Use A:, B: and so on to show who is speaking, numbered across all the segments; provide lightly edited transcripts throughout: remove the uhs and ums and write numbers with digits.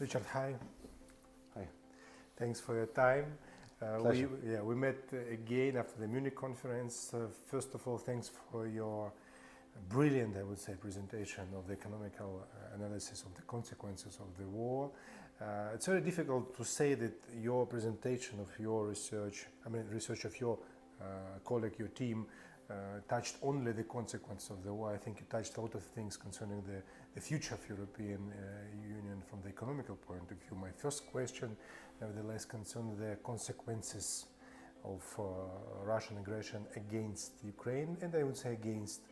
A: Richard, hi.
B: Hi.
A: Thanks for your time.
B: Pleasure.
A: We met again after the Munich conference. First of all, thanks for your brilliant, I would say, presentation of the economical analysis of the consequences of the war. It's very difficult to say that your presentation of your research, research of your colleague, your team, touched only the consequence of the war. I think you touched a lot of things concerning the future of European Union from the economical point of view. My first question, nevertheless, concerns the consequences of Russian aggression against Ukraine, and I would say against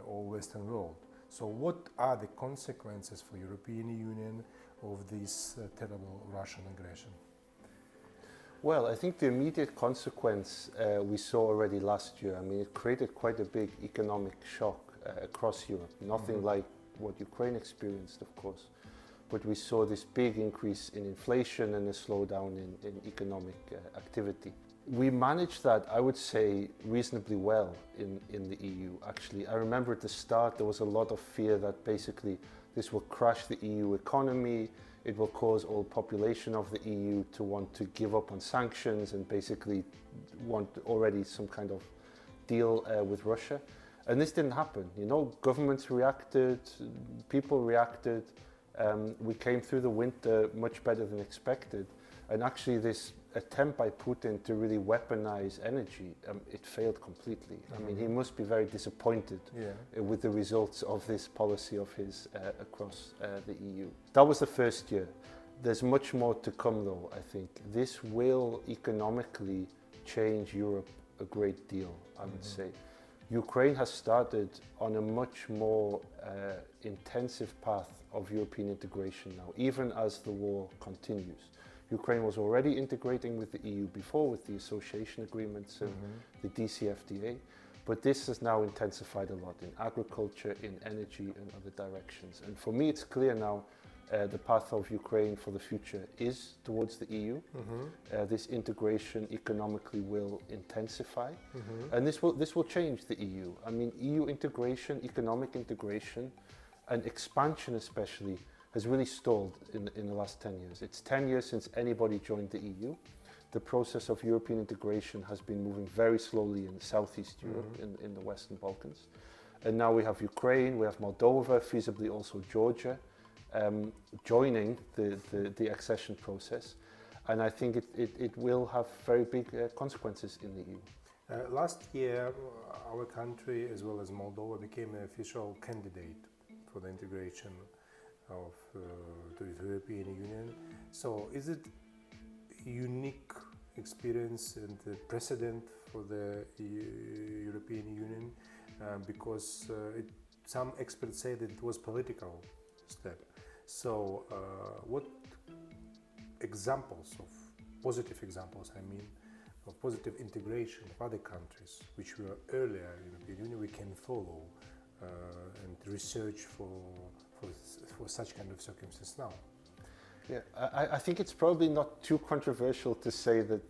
A: all Western world. So what are the consequences for European Union of this terrible Russian aggression?
B: Well, I think the immediate consequence we saw already last year. It created quite a big economic shock across Europe. Nothing like what Ukraine experienced, of course. But we saw this big increase in inflation and a slowdown in economic activity. We managed that, I would say, reasonably well in the EU, actually. I remember at the start there was a lot of fear that basically this will crash the EU economy. It will cause all population of the EU to want to give up on sanctions and basically want already some kind of deal with Russia. And this didn't happen. Governments reacted, people reacted. We came through the winter much better than expected. And actually this attempt by Putin to really weaponize energy, it failed completely. He must be very disappointed with the results of this policy of his across the EU. That was the first year. There's much more to come though, I think. This will economically change Europe a great deal, I would say. Ukraine has started on a much more intensive path of European integration now, even as the war continues. Ukraine was already integrating with the EU before with the association agreements and the DCFTA, but this has now intensified a lot in agriculture, in energy and other directions. And for me it's clear now the path of Ukraine for the future is towards the EU. This integration economically will intensify and this will change the EU. EU integration, economic integration and expansion especially has really stalled in the last 10 years. It's 10 years since anybody joined the EU. The process of European integration has been moving very slowly in Southeast Europe, in the Western Balkans. And now we have Ukraine, we have Moldova, feasibly also Georgia, joining the accession process. And I think it will have very big consequences in the EU.
A: Last year, our country, as well as Moldova, became an official candidate for the integration to the European Union. So is it a unique experience and a precedent for the European Union? Because some experts say that it was political step. So what examples of positive examples, of positive integration of other countries which were earlier in the European Union we can follow and research for such kind of circumstances now?
B: Yeah, I think it's probably not too controversial to say that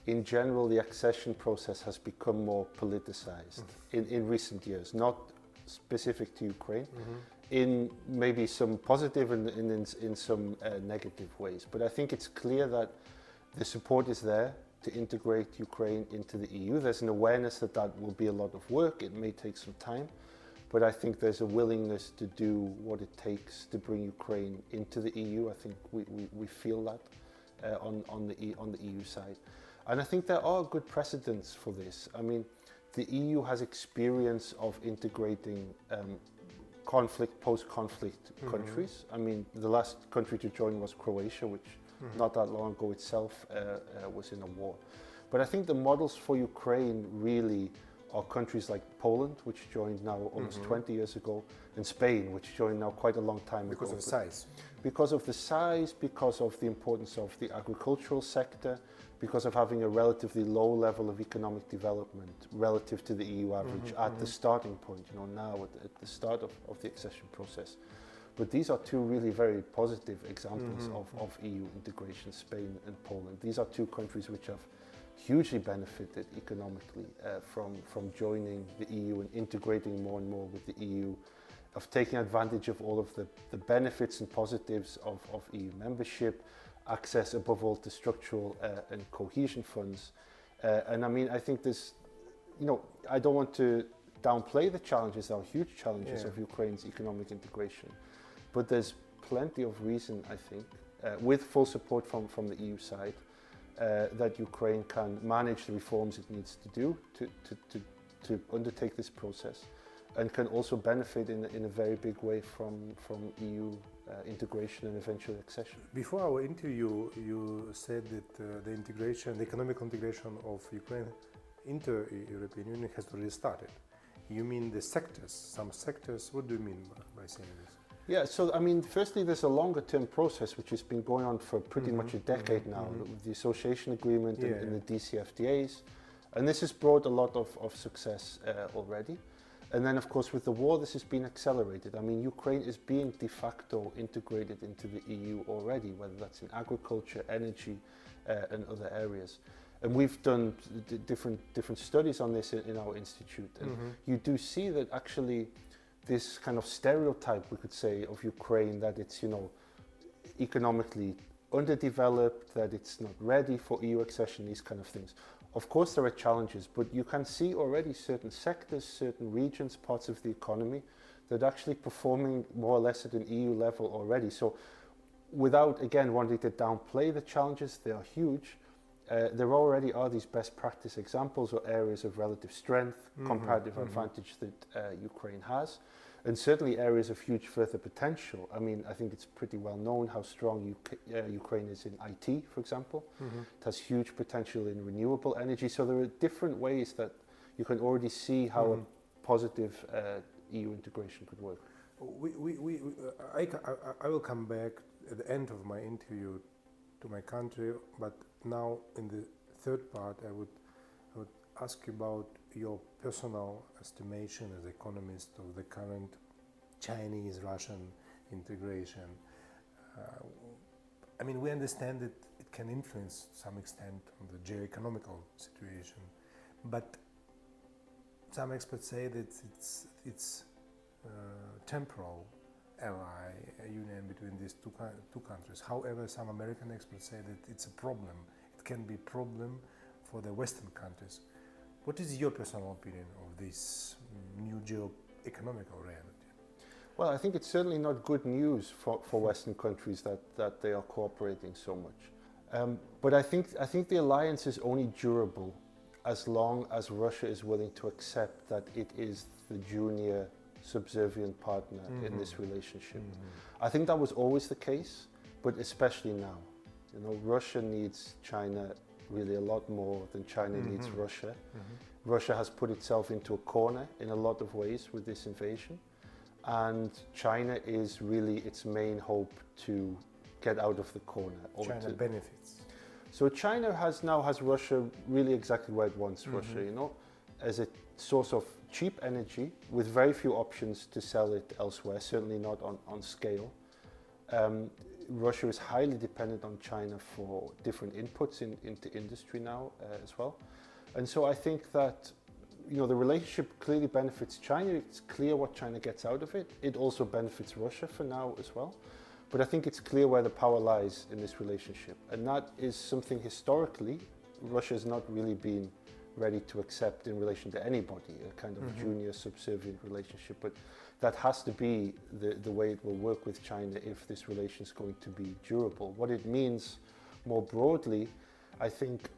B: in general the accession process has become more politicized in recent years, not specific to Ukraine, in maybe some positive and in some negative ways. But I think it's clear that the support is there to integrate Ukraine into the EU. There's an awareness that that will be a lot of work, it may take some time. But I think there's a willingness to do what it takes to bring Ukraine into the EU. I think we feel that on the EU side. And I think there are good precedents for this. The EU has experience of integrating post-conflict countries. The last country to join was Croatia, which not that long ago itself was in a war. But I think the models for Ukraine really are countries like Poland, which joined now almost 20 years ago, and Spain, which joined now quite a long time
A: because
B: ago.
A: Because of size?
B: Because of the size, because of the importance of the agricultural sector, because of having a relatively low level of economic development relative to the EU average at the starting point, now at the start of the accession process. But these are two really very positive examples of EU integration, Spain and Poland. These are two countries which have hugely benefited economically from joining the EU and integrating more and more with the EU of taking advantage of all of the benefits and positives of EU membership, access above all to structural and cohesion funds. And I mean, I think there's, I don't want to downplay the challenges, there are huge challenges of Ukraine's economic integration, but there's plenty of reason, I think, with full support from the EU side, that Ukraine can manage the reforms it needs to do to undertake this process, and can also benefit in a very big way from EU integration and eventual accession.
A: Before our interview, you said that the integration, the economic integration of Ukraine into the European Union has already started. You mean the sectors, some sectors? What do you mean by saying this?
B: Yeah, so I mean, firstly, there's a longer term process which has been going on for pretty much a decade now, with the association agreement and the DCFTAs. And this has brought a lot of success already. And then, of course, with the war, this has been accelerated. I mean, Ukraine is being de facto integrated into the EU already, whether that's in agriculture, energy, and other areas. And we've done different studies on this in our institute. And you do see that actually this kind of stereotype, we could say, of Ukraine, that it's, economically underdeveloped, that it's not ready for EU accession, these kind of things. Of course, there are challenges, but you can see already certain sectors, certain regions, parts of the economy that are actually performing more or less at an EU level already. So without, again, wanting to downplay the challenges, they are huge. There already are these best practice examples or areas of relative strength, comparative advantage that Ukraine has, and certainly areas of huge further potential. I mean, I think it's pretty well known how strong Ukraine is in IT, for example. It has huge potential in renewable energy. So there are different ways that you can already see how a positive EU integration could work.
A: I will come back at the end of my interview to my country, but now in the third part I would ask you about your personal estimation as economist of the current Chinese-Russian integration. I mean, we understand that it can influence to some extent on the geoeconomical situation, but some experts say that it's temporal ally union between these two countries. However, some American experts say that it's a problem. It can be a problem for the Western countries. What is your personal opinion of this new geo-economical reality?
B: Well, I think it's certainly not good news for Western countries that they are cooperating so much. But I think the alliance is only durable as long as Russia is willing to accept that it is the junior subservient partner in this relationship. I think that was always the case, but especially now. Russia needs China really a lot more than China needs Russia. Russia has put itself into a corner in a lot of ways with this invasion, and China is really its main hope to get out of the corner.
A: China benefits.
B: So China now has Russia really exactly where it wants Russia, as a source of cheap energy with very few options to sell it elsewhere, certainly not on scale. Russia is highly dependent on China for different inputs into industry now as well. And so I think that the relationship clearly benefits China. It's clear what China gets out of it. It also benefits Russia for now as well. But I think it's clear where the power lies in this relationship. And that is something historically Russia has not really been ready to accept in relation to anybody, a kind of junior subservient relationship. But that has to be the way it will work with China if this relation is going to be durable. What it means more broadly, I think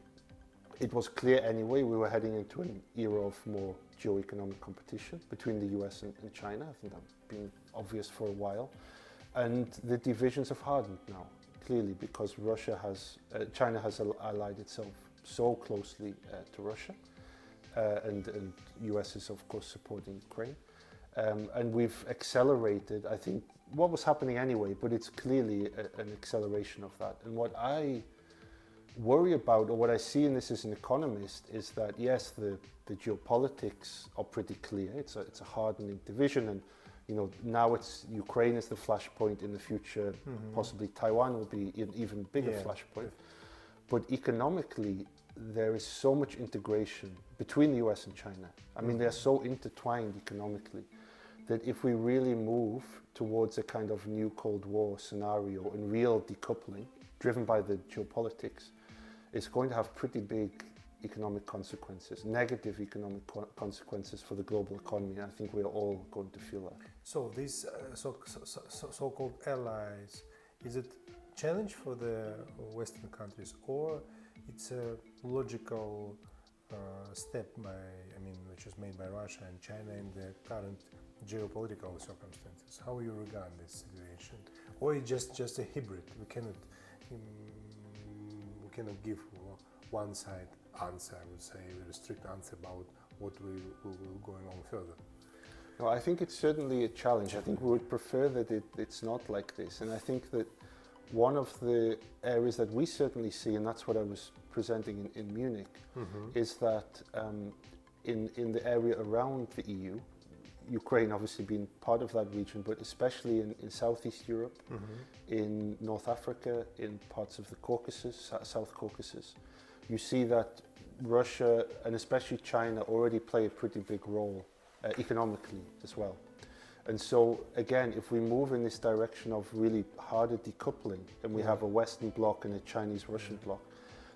B: it was clear anyway, we were heading into an era of more geo-economic competition between the US and China. I think that's been obvious for a while. And the divisions have hardened now, clearly, because China has allied itself so closely to Russia, and US is of course supporting Ukraine. And we've accelerated, I think, what was happening anyway, but it's clearly an acceleration of that. And what I worry about, or what I see in this as an economist, is that yes, the geopolitics are pretty clear. It's a hardening division, and now it's Ukraine is the flashpoint. In the future, possibly Taiwan will be an even bigger flashpoint. But economically, there is so much integration between the US and China. I mean, they're so intertwined economically that if we really move towards a kind of new Cold War scenario and real decoupling, driven by the geopolitics, it's going to have pretty big economic consequences, negative economic consequences for the global economy. And I think we're all going to feel that.
A: So these so-called allies, is it challenge for the Western countries, or it's a logical step which is made by Russia and China in the current geopolitical circumstances? How you regard this situation, or it's just a hybrid? We cannot give one side answer. I would say a very strict answer about what will going on further.
B: No, I think it's certainly a challenge. I think we would prefer that it's not like this, and I think that one of the areas that we certainly see, and that's what I was presenting in Munich, is that in the area around the EU, Ukraine obviously being part of that region, but especially in Southeast Europe, in North Africa, in parts of the Caucasus, South Caucasus, you see that Russia and especially China already play a pretty big role economically as well. And so again, if we move in this direction of really harder decoupling, and we have a Western bloc and a Chinese-Russian bloc,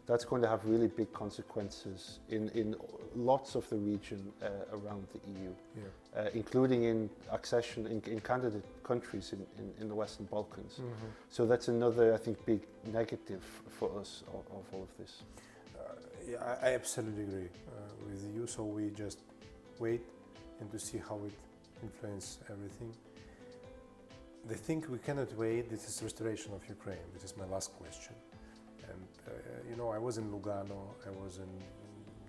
B: that's going to have really big consequences in lots of the region around the EU, including in accession in candidate countries in the Western Balkans. So that's another, I think, big negative for us of all of this.
A: Yeah, I absolutely agree with you. So we just wait and to see how it influences everything. The thing we cannot wait, this is restoration of Ukraine. This is my last question. And I was in Lugano, I was in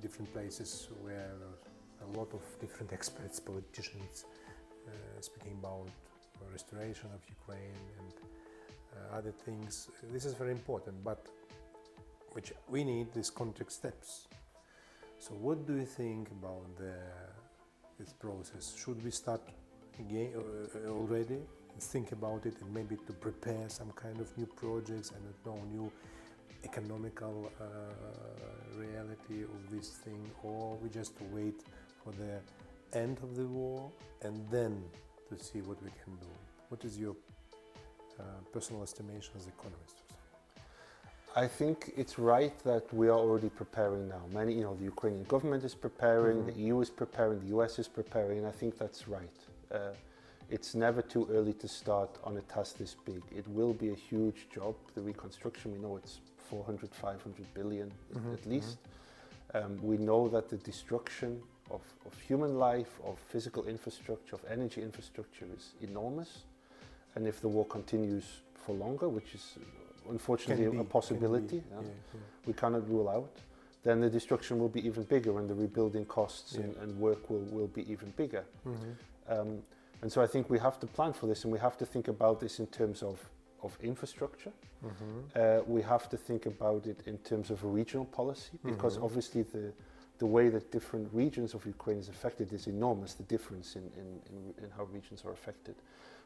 A: different places where a lot of different experts, politicians speaking about restoration of Ukraine and other things. This is very important, but which we need these context steps. So what do you think about this process? Should we start again already and think about it, and maybe to prepare some kind of new projects, I don't know, new economical reality of this thing, or we just wait for the end of the war and then to see what we can do? What is your personal estimation as economist?
B: I think it's right that we are already preparing now. The Ukrainian government is preparing, the EU is preparing, the US is preparing, and I think that's right. It's never too early to start on a task this big. It will be a huge job. The reconstruction, we know it's 400, 500 billion at least. We know that the destruction of human life, of physical infrastructure, of energy infrastructure is enormous. And if the war continues for longer, which is unfortunately a possibility, we cannot rule out, then the destruction will be even bigger, and the rebuilding costs and work will be even bigger. And so I think we have to plan for this, and we have to think about this in terms of infrastructure. We have to think about it in terms of a regional policy, because obviously the way that different regions of Ukraine is affected is enormous, the difference in how regions are affected.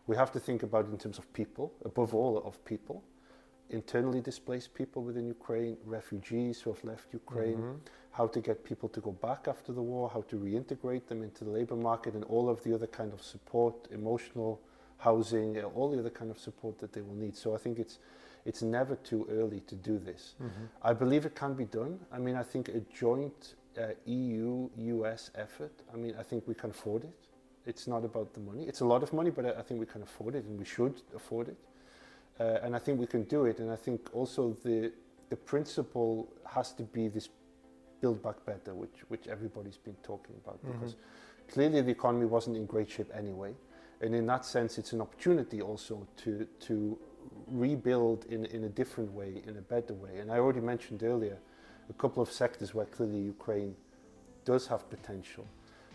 B: We have to think about it in terms of people, above all of people, internally displaced people within Ukraine, refugees who have left Ukraine, how to get people to go back after the war, how to reintegrate them into the labor market, and all of the other kind of support, emotional, housing, all the other kind of support that they will need. So I think it's never too early to do this. I believe it can be done. I mean, I think a joint EU-US effort, I think we can afford it. It's not about the money. It's a lot of money, but I think we can afford it, and we should afford it. And I think we can do it. And I think also the principle has to be this build back better, which everybody's been talking about, because clearly the economy wasn't in great shape anyway. And in that sense, it's an opportunity also to rebuild in a different way, in a better way. And I already mentioned earlier a couple of sectors where clearly Ukraine does have potential.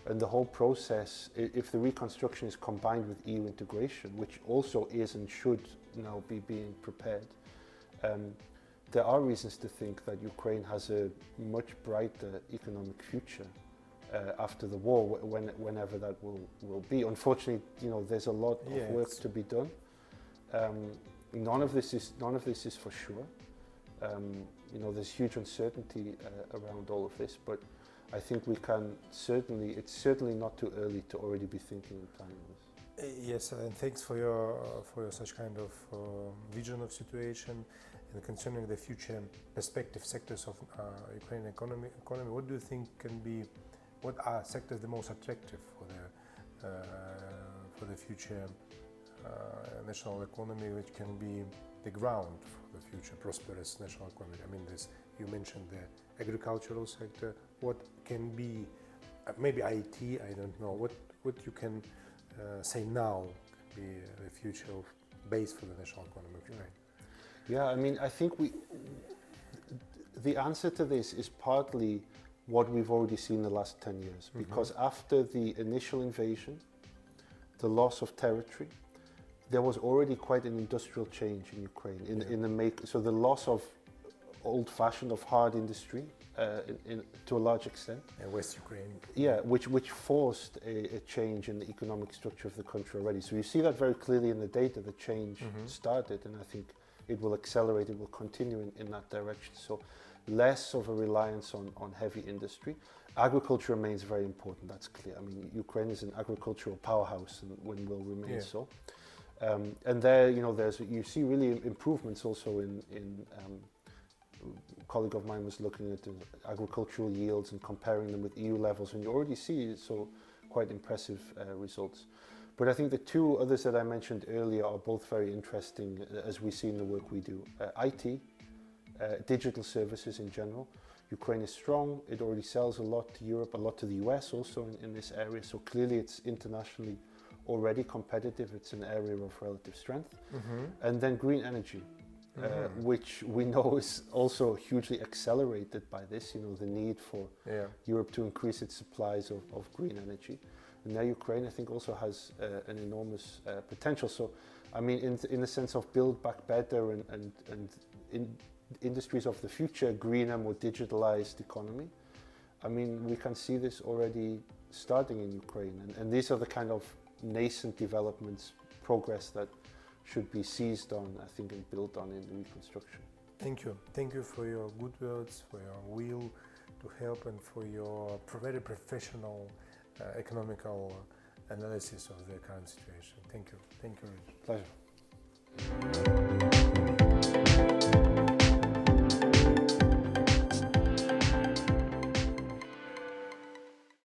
B: And the whole process, if the reconstruction is combined with EU integration, which also is and should now be being prepared, there are reasons to think that Ukraine has a much brighter economic future after the war, whenever that will be. Unfortunately, there's a lot of work to be done. None of this is for sure. There's huge uncertainty around all of this, but I think we can it's certainly not too early to already be thinking and planning this.
A: Yes, and thanks for your such kind of vision of situation and concerning the future perspective sectors of Ukrainian economy. What do you think can be? What are sectors the most attractive for the future national economy, which can be the ground for the future prosperous national economy? I mean, you mentioned the agricultural sector. What can be maybe IT? I don't know. What you can say now can be the future of base for the national economy of Ukraine?
B: Yeah, I mean, I think the answer to this is partly what we've already seen in the last 10 years, because after the initial invasion, the loss of territory, there was already quite an industrial change in Ukraine. So the loss of old-fashioned, of hard industry, to a large extent.
A: West Ukraine.
B: Yeah, which forced a change in the economic structure of the country already. So you see that very clearly in the data. The change started, and I think it will accelerate. It will continue in that direction. So less of a reliance on heavy industry. Agriculture remains very important. That's clear. I mean, Ukraine is an agricultural powerhouse, and will remain so. And there, you see really improvements also in a colleague of mine was looking at the agricultural yields and comparing them with EU levels, and you already see quite impressive results. But I think the two others that I mentioned earlier are both very interesting as we see in the work we do. IT, digital services in general. Ukraine is strong. It already sells a lot to Europe, a lot to the US also in this area. So clearly it's internationally already competitive. It's an area of relative strength. And then green energy. Which we know is also hugely accelerated by this, the need for Europe to increase its supplies of green energy. And now Ukraine, I think, also has an enormous potential. So, I mean, in the sense of build back better and in industries of the future, greener, more digitalized economy, I mean, we can see this already starting in Ukraine. And these are the kind of nascent developments, progress that should be seized on, I think, and built on in the reconstruction.
A: Thank you. Thank you for your good words, for your will to help, and for your very professional economical analysis of the current situation. Thank you. Thank you, Richard.
B: Pleasure.